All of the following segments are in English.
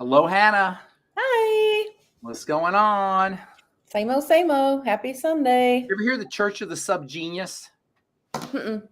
Hello, Hannah. Hi. What's going on? Same old, same old. Happy Sunday. You ever hear the Church of the Subgenius? Mm-mm.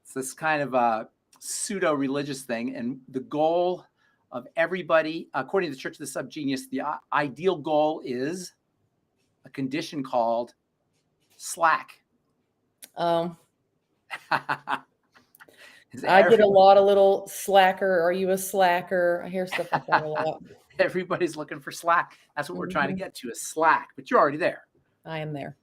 It's this kind of a pseudo-religious thing, and the goal of everybody, according to the Church of the Subgenius, the ideal goal is a condition called slack. I get a lot of little slacker. Are you a slacker? I hear stuff like that a lot. Everybody's looking for slack. That's what we're trying to get to, is slack, but you're already there. I am there.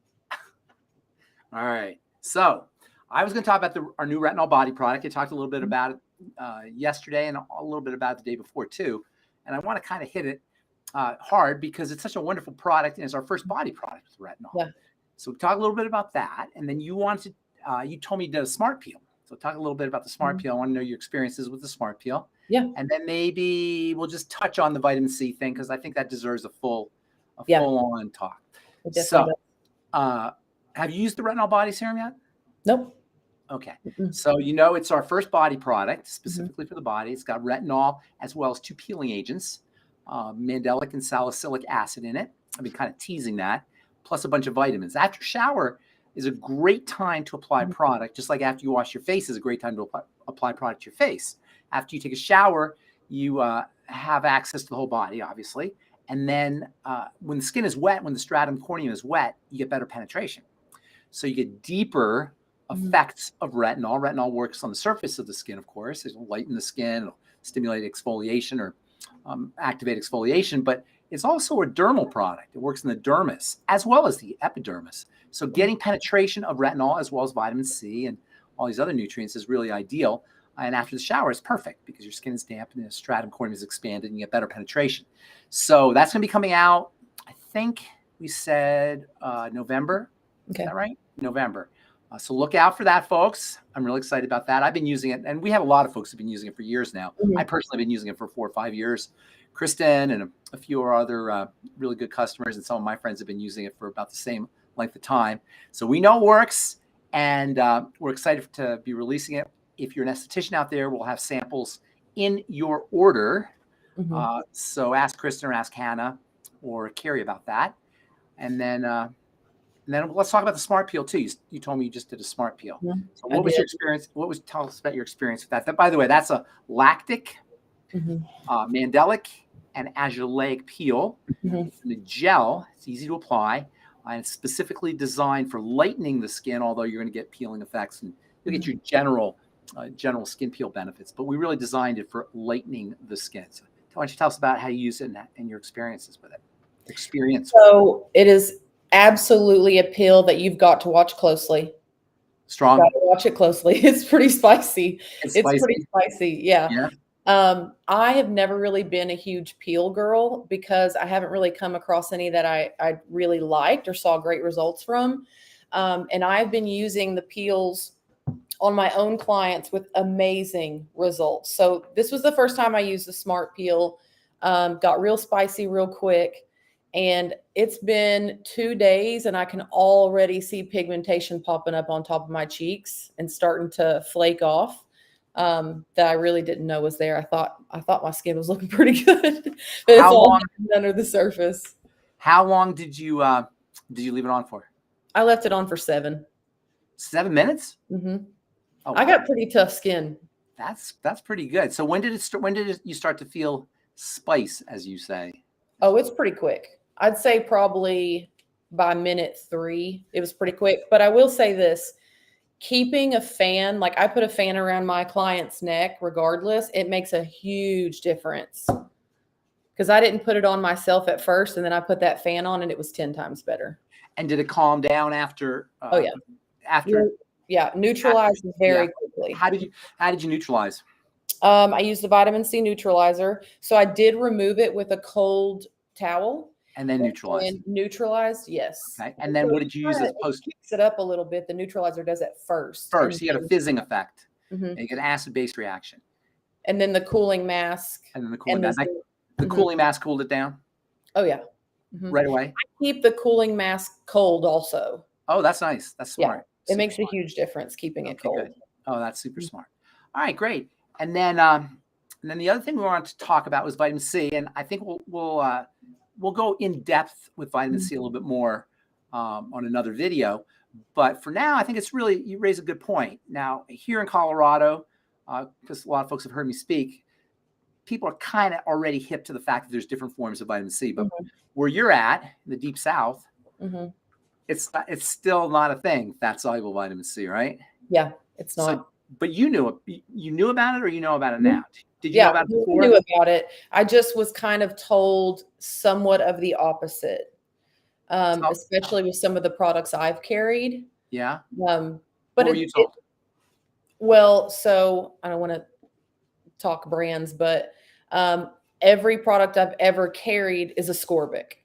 All right. So I was going to talk about our new Retinol Body product. I talked a little bit about it yesterday and a little bit about it the day before too. And I want to kind of hit it hard because it's such a wonderful product and it's our first body product with retinol. Yeah. So talk a little bit about that. And then you told me you did a Smart Peel. So talk a little bit about the Smart Peel. I want to know your experiences with the Smart Peel. Yeah. And then maybe we'll just touch on the vitamin C thing because I think that deserves a full-on talk. So have you used the Retinol Body Serum yet? Nope. Okay. So it's our first body product specifically for the body. It's got retinol as well as 2 peeling agents, mandelic and salicylic acid in it. I've been kind of teasing that, plus a bunch of vitamins. After shower is a great time to apply product, just like after you wash your face is a great time to apply product to your face. After you take a shower, you have access to the whole body, obviously. And then when the skin is wet, when the stratum corneum is wet, you get better penetration. So you get deeper effects of retinol. Retinol works on the surface of the skin, of course. It'll lighten the skin, it'll stimulate exfoliation or activate exfoliation, but it's also a dermal product. It works in the dermis as well as the epidermis. So getting penetration of retinol as well as vitamin C and all these other nutrients is really ideal. And after the shower is perfect because your skin is damp and the stratum corneum is expanded and you get better penetration. So that's going to be coming out, I think we said November. Okay. Is that right? November. So look out for that, folks. I'm really excited about that. I've been using it, and we have a lot of folks who've been using it for years now. I personally have been using it for 4 or 5 years. Kristen and a few other really good customers, and some of my friends have been using it for about the same length of time. So we know it works, and we're excited to be releasing it. If you're an esthetician out there, we'll have samples in your order. So ask Kristen or ask Hanna or Carrie about that. And then let's talk about the Smart Peel too. You told me you just did a Smart Peel. So what was your experience? Tell us about your experience with that. By the way, that's a lactic, mandelic, and azelaic peel. It's in a gel. It's easy to apply. And it's specifically designed for lightening the skin, although you're going to get peeling effects and you'll get your general skin peel benefits. But we really designed it for lightening the skin. So why don't you tell us about how you use it and your experiences with it? So it is absolutely a peel that you've got to watch closely. Strong. You've got to watch it closely. It's pretty spicy. It's pretty spicy. Yeah. I have never really been a huge peel girl because I haven't really come across any that I really liked or saw great results from. And I've been using the peels on my own clients with amazing results. So this was the first time I used the Smart Peel. Got real spicy real quick. And it's been 2 days and I can already see pigmentation popping up on top of my cheeks and starting to flake off that I really didn't know was there. I thought my skin was looking pretty good, but it's all under the surface. How long did you leave it on for? I left it on for 7 minutes. Oh, I got pretty tough skin. That's pretty good. So when did you start to feel spice, as you say? Oh, it's pretty quick. I'd say probably by minute 3, it was pretty quick. But I will say this, keeping a fan, like I put a fan around my client's neck, regardless, it makes a huge difference. Because I didn't put it on myself at first, and then I put that fan on, and it was 10 times better. And did it calm down after? Oh yeah. Neutralized very quickly. How did you neutralize? I used the vitamin C neutralizer. So I did remove it with a cold towel. And then neutralized. And neutralized, yes. Okay. And then what did you use as post? Mix it up a little bit. The neutralizer does it first. You get a fizzing effect. And you get an acid-base reaction. And then the cooling mask. The cooling mask cooled it down? Oh, yeah. Right away? I keep the cooling mask cold also. Oh, that's nice. That's smart. Yeah. It makes a huge difference keeping it cold. Good. Oh, that's super smart. All right, great. And then And then the other thing we wanted to talk about was vitamin C, and I think we'll go in depth with vitamin C a little bit more on another video. But for now, I think it's really, you raise a good point. Now, here in Colorado, because a lot of folks have heard me speak, people are kind of already hip to the fact that there's different forms of vitamin C. But where you're at, in the deep south, it's still not a thing, fat-soluble vitamin C, right? Yeah, it's not. So, but you knew about it, or you know about it now? Did you know about it before? I knew about it. I just was kind of told somewhat of the opposite, especially with some of the products I've carried. Yeah. But what were you told? Well, so I don't want to talk brands, but every product I've ever carried is ascorbic.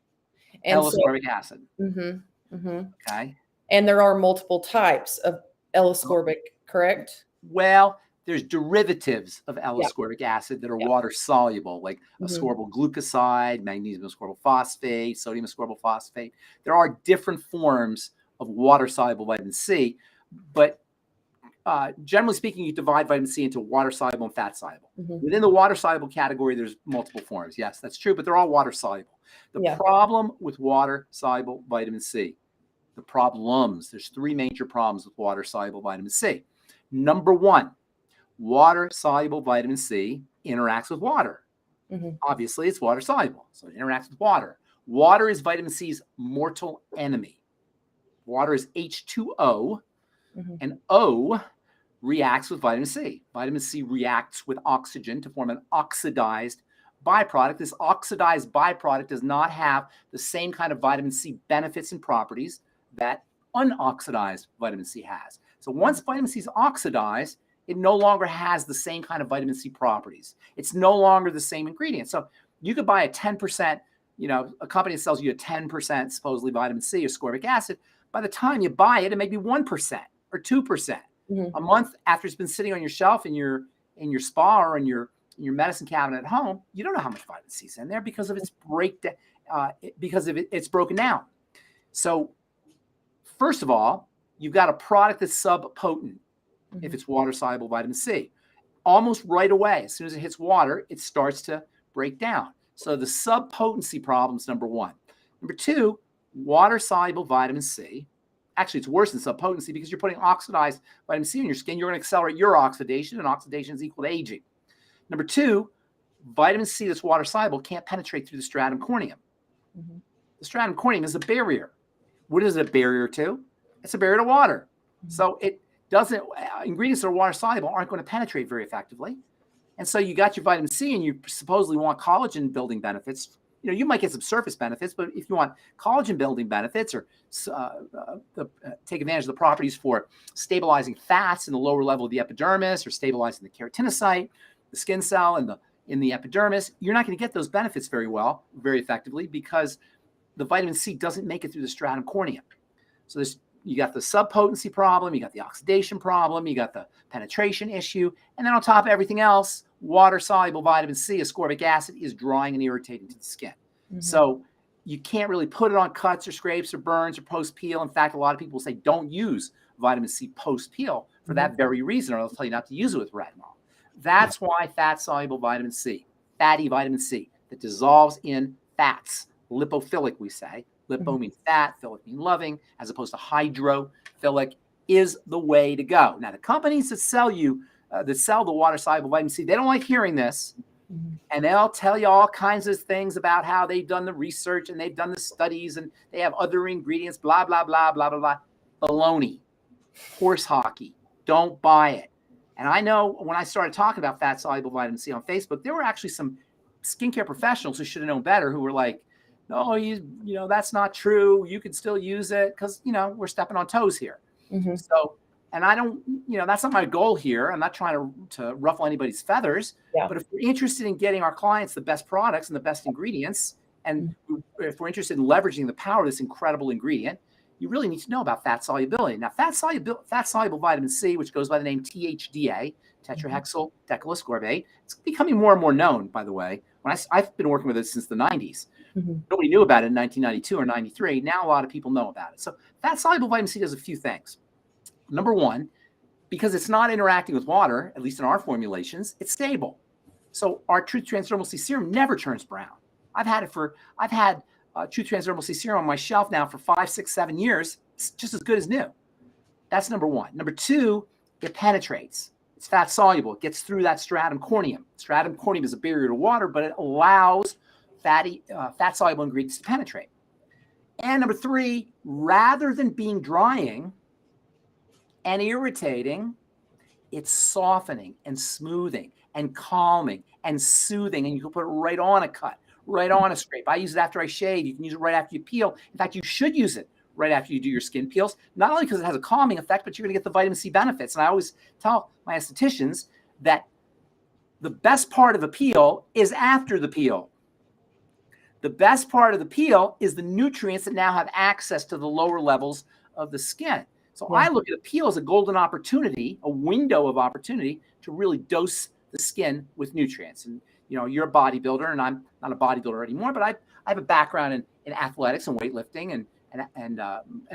And L-ascorbic acid. Okay. And there are multiple types of L-ascorbic, correct? Well, there's derivatives of L-ascorbic acid that are water soluble, like ascorbyl glucoside, magnesium ascorbyl phosphate, sodium ascorbyl phosphate. There are different forms of water soluble vitamin C, but generally speaking, you divide vitamin C into water soluble and fat soluble. Within the water soluble category, there's multiple forms. Yes, that's true, but they're all water soluble. The problem with water soluble vitamin C, there's three major problems with water soluble vitamin C. Number one, water soluble vitamin C interacts with water. Obviously, it's water soluble, so it interacts with water. Water is vitamin C's mortal enemy. Water is H2O, and O reacts with vitamin C. Vitamin C reacts with oxygen to form an oxidized byproduct. This oxidized byproduct does not have the same kind of vitamin C benefits and properties that unoxidized vitamin C has. So once vitamin C is oxidized, it no longer has the same kind of vitamin C properties. It's no longer the same ingredient. So you could buy a 10%, a company that sells you a 10% supposedly vitamin C or ascorbic acid. By the time you buy it, it may be 1% or 2%. A month after it's been sitting on your shelf in your spa or in your medicine cabinet at home, you don't know how much vitamin C is in there because of its breakdown, it's broken down. So first of all, you've got a product that's subpotent if it's water-soluble vitamin C. Almost right away, as soon as it hits water, it starts to break down. So the subpotency problem is number one. Number two, water-soluble vitamin C. Actually, it's worse than subpotency because you're putting oxidized vitamin C in your skin. You're going to accelerate your oxidation, and oxidation is equal to aging. Number two, vitamin C that's water-soluble can't penetrate through the stratum corneum. The stratum corneum is a barrier. What is it a barrier to? It's a barrier to water. So it doesn't, ingredients that are water soluble aren't going to penetrate very effectively. And so you got your vitamin C and you supposedly want collagen building benefits. You might get some surface benefits, but if you want collagen building benefits or take advantage of the properties for stabilizing fats in the lower level of the epidermis or stabilizing the keratinocyte, the skin cell in the epidermis, you're not going to get those benefits very effectively because the vitamin C doesn't make it through the stratum corneum. So you got the subpotency problem, you got the oxidation problem, you got the penetration issue, and then on top of everything else, water-soluble vitamin C, ascorbic acid, is drying and irritating to the skin. So you can't really put it on cuts or scrapes or burns or post-peel. In fact, a lot of people say don't use vitamin C post-peel for that very reason, or they'll tell you not to use it with retinol. That's why fat-soluble vitamin C, fatty vitamin C, that dissolves in fats, lipophilic, we say. Lipo means fat, philic means loving, as opposed to hydrophilic, is the way to go. Now, the companies that sell the water-soluble vitamin C, they don't like hearing this, and they'll tell you all kinds of things about how they've done the research and they've done the studies and they have other ingredients, blah, blah, blah, blah, blah, blah. Baloney, horse hockey, don't buy it. And I know when I started talking about fat-soluble vitamin C on Facebook, there were actually some skincare professionals who should have known better who were like, no, that's not true. You could still use it because, we're stepping on toes here. So, and I don't, that's not my goal here. I'm not trying to ruffle anybody's feathers. But if we're interested in getting our clients the best products and the best ingredients, and if we're interested in leveraging the power of this incredible ingredient, you really need to know about fat solubility. Now, fat-soluble vitamin C, which goes by the name THDA, tetrahexyl decylascorbate, it's becoming more and more known, by the way. I've been working with it since the 90s. Nobody knew about it in 1992 or 93. Now a lot of people know about it. So fat-soluble vitamin C does a few things. Number one, because it's not interacting with water, at least in our formulations, it's stable. So our Truth Transdermal C serum never turns brown. I've had Truth Transdermal C serum on my shelf now for 5, 6, 7 years. It's just as good as new. That's number one. Number two, it penetrates. It's fat soluble. It gets through that stratum corneum. Stratum corneum is a barrier to water, but it allows fat soluble ingredients to penetrate. And number three, rather than being drying and irritating, it's softening and smoothing and calming and soothing. And you can put it right on a cut, right on a scrape. I use it after I shave. You can use it right after you peel. In fact, you should use it right after you do your skin peels, not only because it has a calming effect, but you're going to get the vitamin C benefits. And I always tell my estheticians that the best part of a peel is after the peel. The best part of the peel is the nutrients that now have access to the lower levels of the skin. So I look at a peel as a golden opportunity, a window of opportunity to really dose the skin with nutrients. And you're a bodybuilder, and I'm not a bodybuilder anymore, but I have a background in athletics and weightlifting and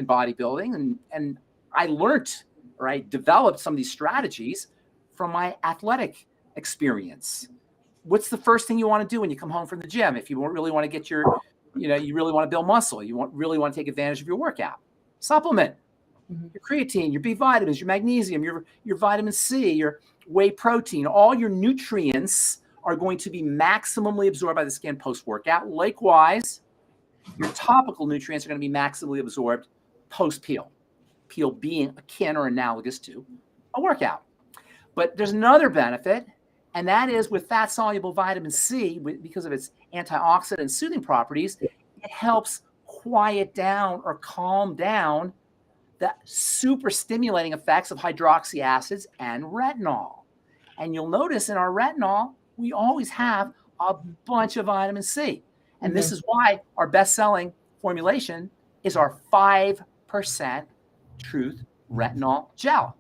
bodybuilding, and I learned, or I developed some of these strategies from my athletic experience. What's the first thing you want to do when you come home from the gym? If you really want to get you really want to build muscle, really want to take advantage of your workout, supplement your creatine, your B vitamins, your magnesium, your vitamin C, your whey protein. All your nutrients are going to be maximally absorbed by the skin post-workout. Likewise, your topical nutrients are going to be maximally absorbed post-peel. Peel being akin or analogous to a workout. But there's another benefit, and that is with fat-soluble vitamin C, because of its antioxidant and soothing properties, it helps quiet down or calm down the super stimulating effects of hydroxy acids and retinol. And you'll notice in our retinol, we always have a bunch of vitamin C. And this is why our best-selling formulation is our 5% Truth Retinol Gel.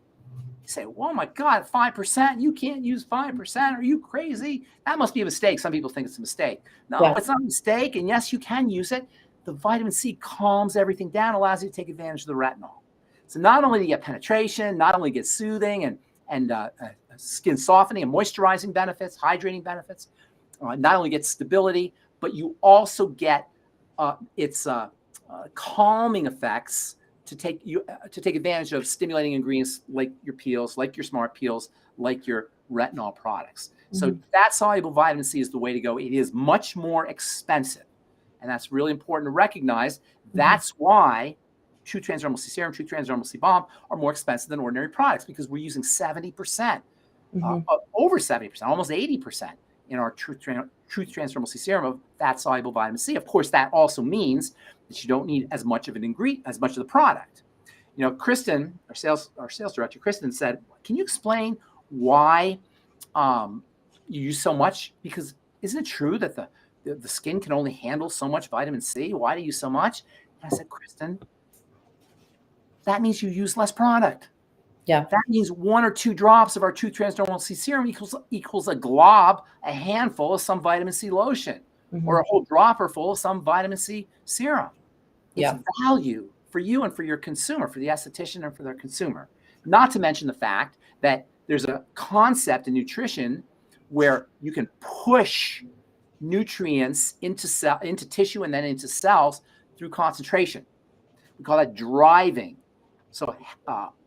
You say, oh my God, 5%? You can't use 5%. Are you crazy? That must be a mistake. Some people think it's a mistake. No, it's not a mistake. And yes, you can use it. The vitamin C calms everything down, allows you to take advantage of the retinol. So not only do you get penetration, not only get soothing and skin softening and moisturizing benefits, hydrating benefits, not only get stability, but you also get its calming effects to take advantage of stimulating ingredients like your peels, like your smart peels, like your retinol products. So fat soluble vitamin C is the way to go. It is much more expensive, and that's really important to recognize. That's why Truth Transdermal C Serum, Truth Transdermal C Balm are more expensive than ordinary products, because we're using 70%, over 70%, almost 80% in our Truth Transdermal C Serum of fat-soluble vitamin C. Of course, that also means that you don't need as much of an ingredient, as much of the product. Kristen, our sales director, Kristen said, "Can you explain why you use so much? Because isn't it true that the skin can only handle so much vitamin C? Why do you use so much?" And I said, "Kristen, that means you use less product. Yeah. That means 1 or 2 drops of our Truth Transdermal C Serum equals a glob, a handful of some vitamin C lotion, or a whole dropper full of some vitamin C serum. It's value for you and for your consumer, for the esthetician and for their consumer. Not to mention the fact that there's a concept in nutrition where you can push nutrients into tissue and then into cells through concentration. We call that driving. So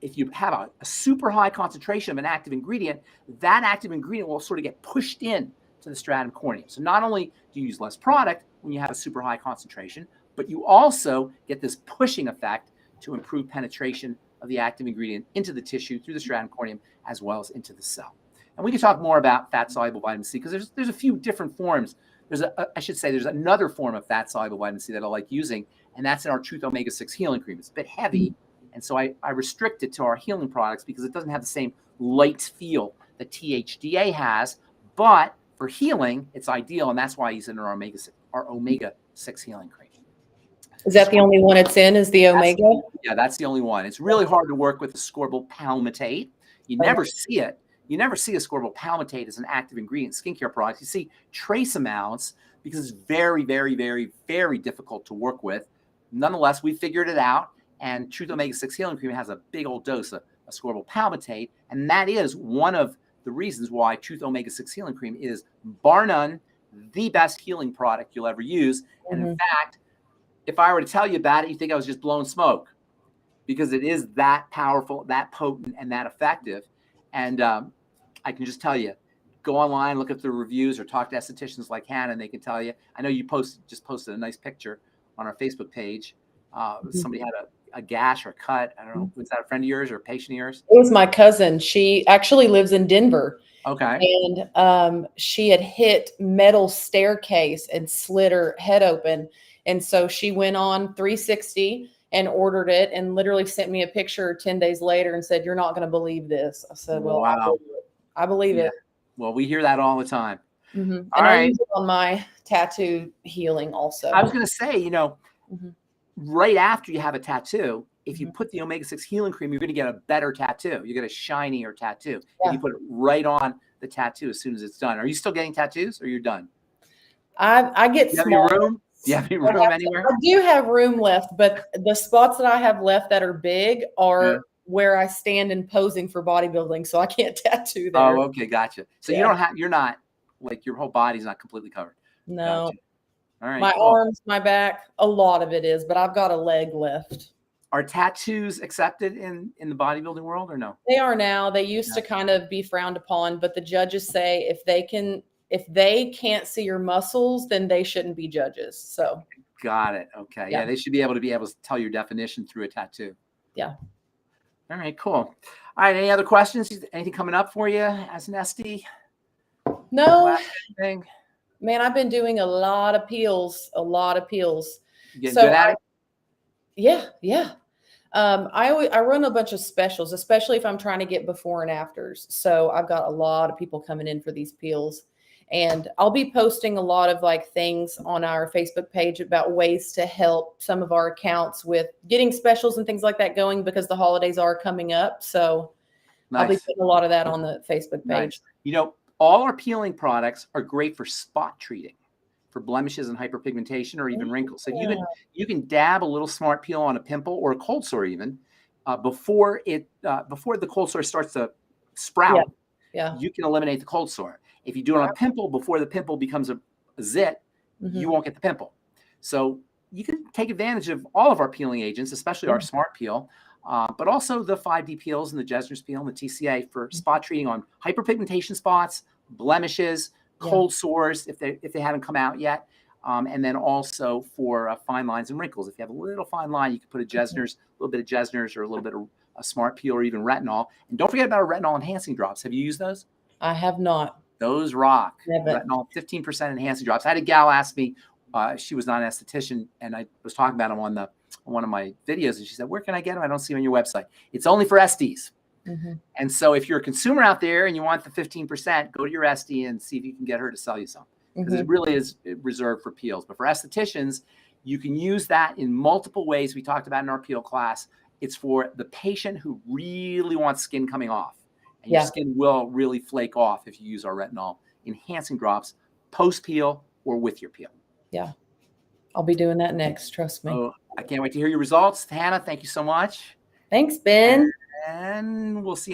if you have a super high concentration of an active ingredient, that active ingredient will sort of get pushed in to the stratum corneum. So not only do you use less product when you have a super high concentration, but you also get this pushing effect to improve penetration of the active ingredient into the tissue through the stratum corneum as well as into the cell. And we can talk more about fat-soluble vitamin C, because there's a few different forms. There's another form of fat-soluble vitamin C that I like using, and that's in our Truth Omega-6 Healing Cream. It's a bit heavy, and so I restrict it to our healing products because it doesn't have the same light feel that THDA has, but for healing, it's ideal, and that's why I use it in our Omega-6 Healing Cream. Is that the only one it's in, is the Omega? That's the only one. It's really hard to work with ascorbyl palmitate. You never see it. You never see ascorbyl palmitate as an active ingredient in skincare products. You see trace amounts because it's very, very, very, very difficult to work with. Nonetheless, we figured it out, and Truth Omega-6 Healing Cream has a big old dose of ascorbyl palmitate, and that is one of the reasons why Truth Omega-6 Healing Cream is, bar none, the best healing product you'll ever use. And in fact, if I were to tell you about it, you think I was just blowing smoke, because it is that powerful, that potent, and that effective. And I can just tell you, go online, look at the reviews, or talk to estheticians like Hanna, and they can tell you. I know you just posted a nice picture on our Facebook page. Somebody had a gash or a cut. I don't know. Was that a friend of yours or a patient of yours? It was my cousin. She actually lives in Denver. Okay. And she had hit metal staircase and slid her head open. And so she went on 360 and ordered it, and literally sent me a picture 10 days later and said, "You're not going to believe this." I said, "Well, wow. I believe it." Well, we hear that all the time. And I use it on my tattoo healing also. I was going to say, right after you have a tattoo, if you put the Omega-6 Healing Cream, you're going to get a better tattoo. You get a shinier tattoo. If you put it right on the tattoo as soon as it's done. Are you still getting tattoos, or you're done? I get small. Do you have any room? Do you have any room anywhere? I do have room left, but the spots that I have left that are big are where I stand and posing for bodybuilding, so I can't tattoo there. Oh, okay, gotcha. So you're not, like, your whole body's not completely covered. No. Gotcha. All right. My arms, my back, a lot of it is, but I've got a leg left. Are tattoos accepted in the bodybuilding world, or no? They are now. They used to kind of be frowned upon, but the judges say if they can't see your muscles, then they shouldn't be judges. So got it. Okay. Yeah, they should be able to tell your definition through a tattoo. Yeah. All right, cool. All right. Any other questions? Anything coming up for you as an SD? No. Man, I've been doing a lot of peels. You getting good at it? Yeah. I run a bunch of specials, especially if I'm trying to get before and afters. So I've got a lot of people coming in for these peels, and I'll be posting a lot of things on our Facebook page about ways to help some of our accounts with getting specials and things like that going, because the holidays are coming up. So I'll be putting a lot of that on the Facebook page. All our peeling products are great for spot treating, for blemishes and hyperpigmentation, or even wrinkles. So you can dab a little Smart Peel on a pimple or a cold sore even before the cold sore starts to sprout. You can eliminate the cold sore. If you do it on a pimple before the pimple becomes a zit, you won't get the pimple. So you can take advantage of all of our peeling agents, especially our Smart Peel, but also the 5D peels and the Jesner's peel and the TCA for spot treating on hyperpigmentation spots, blemishes, cold sores if they haven't come out yet, and then also for fine lines and wrinkles. If you have a little fine line, you can put a little bit of Jesner's, or a little bit of a Smart Peel, or even retinol. And don't forget about our retinol enhancing drops. Have you used those? I have not. Those rock. Retinol 15% enhancing drops. I had a gal ask me, she was not an esthetician, and I was talking about them on one of my videos, and she said, "Where can I get them? I don't see them on your website." It's only for SDs. And so if you're a consumer out there and you want the 15%, go to your SD and see if you can get her to sell you some, because it really is reserved for peels. But for estheticians, you can use that in multiple ways we talked about in our peel class. It's for the patient who really wants skin coming off. And your skin will really flake off if you use our retinol enhancing drops post-peel or with your peel. Yeah. I'll be doing that next. Trust me. Oh, I can't wait to hear your results. Hanna, thank you so much. Thanks, Ben. And we'll see you.